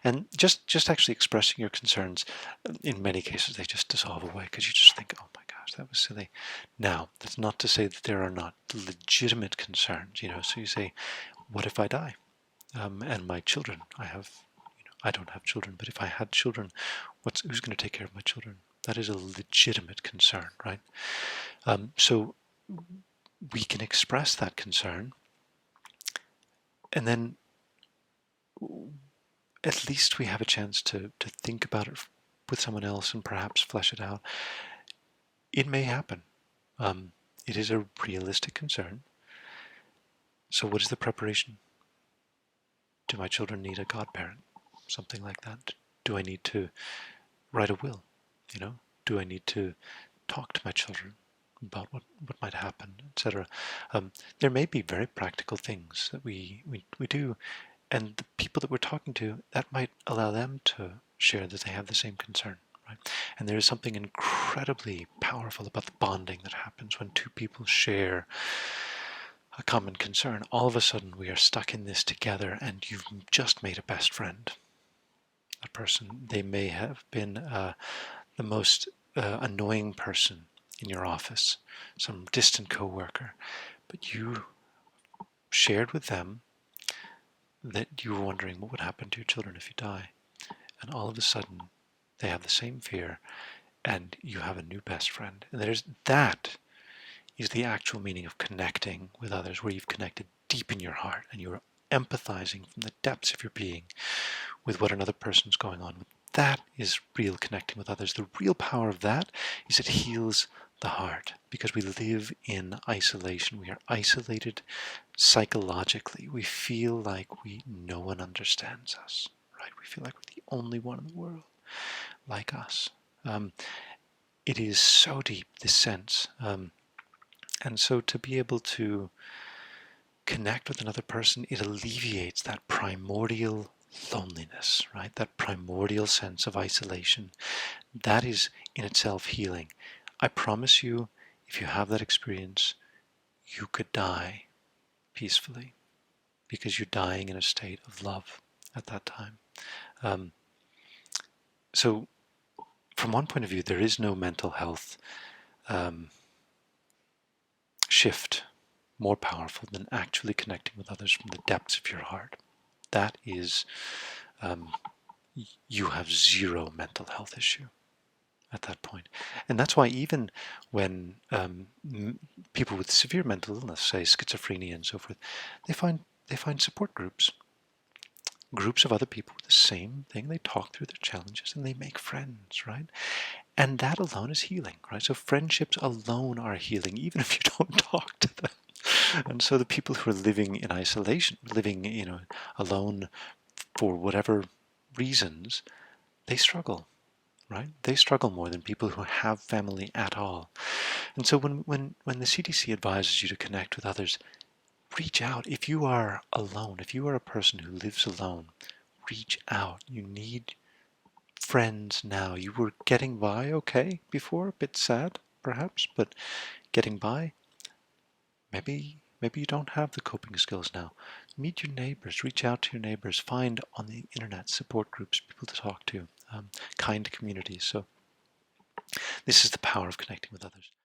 And just actually expressing your concerns, in many cases they just dissolve away because you just think, oh my gosh, that was silly. Now, that's not to say that there are not legitimate concerns, So you say, what if I die? And my children, I don't have children, but if I had children, who's going to take care of my children? That is a legitimate concern, right? So we can express that concern, and then at least we have a chance to think about it with someone else and perhaps flesh it out. It may happen. It is a realistic concern. So what is the preparation? Do my children need a godparent? Something like that. Do I need to write a will? Do I need to talk to my children about what might happen, etc.? There may be very practical things that we do, and the people that we're talking to, that might allow them to share that they have the same concern. Right? And there is something incredibly powerful about the bonding that happens when two people share a common concern. All of a sudden we are stuck in this together, and you've just made a best friend. That person, they may have been the most annoying person in your office, some distant coworker, but you shared with them that you were wondering what would happen to your children if you die. And all of a sudden they have the same fear, and you have a new best friend. And that is the actual meaning of connecting with others, where you've connected deep in your heart and you're empathizing from the depths of your being with what another person's going on with. That is real connecting with others. The real power of that is it heals the heart, because we live in isolation. We are isolated psychologically. We feel like no one understands us, right? We feel like we're the only one in the world like us. It is so deep, this sense. And so to be able to connect with another person, it alleviates that primordial loneliness, right? That primordial sense of isolation. That is in itself healing. I promise you, if you have that experience, you could die peacefully, because you're dying in a state of love at that time. So from one point of view, there is no mental health shift more powerful than actually connecting with others from the depths of your heart. That is, you have zero mental health issue at that point. And that's why even when people with severe mental illness, say schizophrenia and so forth, they find support groups of other people with the same thing. They talk through their challenges and they make friends, right? And that alone is healing, right? So friendships alone are healing, even if you don't talk to them. And so the people who are living in isolation, living, alone for whatever reasons, they struggle, right? They struggle more than people who have family at all. And so when the CDC advises you to connect with others, reach out. If you are alone, if you are a person who lives alone, reach out. You need friends now. You were getting by okay before, a bit sad perhaps, but getting by. Maybe you don't have the coping skills now. Meet your neighbors, reach out to your neighbors, find on the internet support groups, people to talk to, kind communities. So this is the power of connecting with others.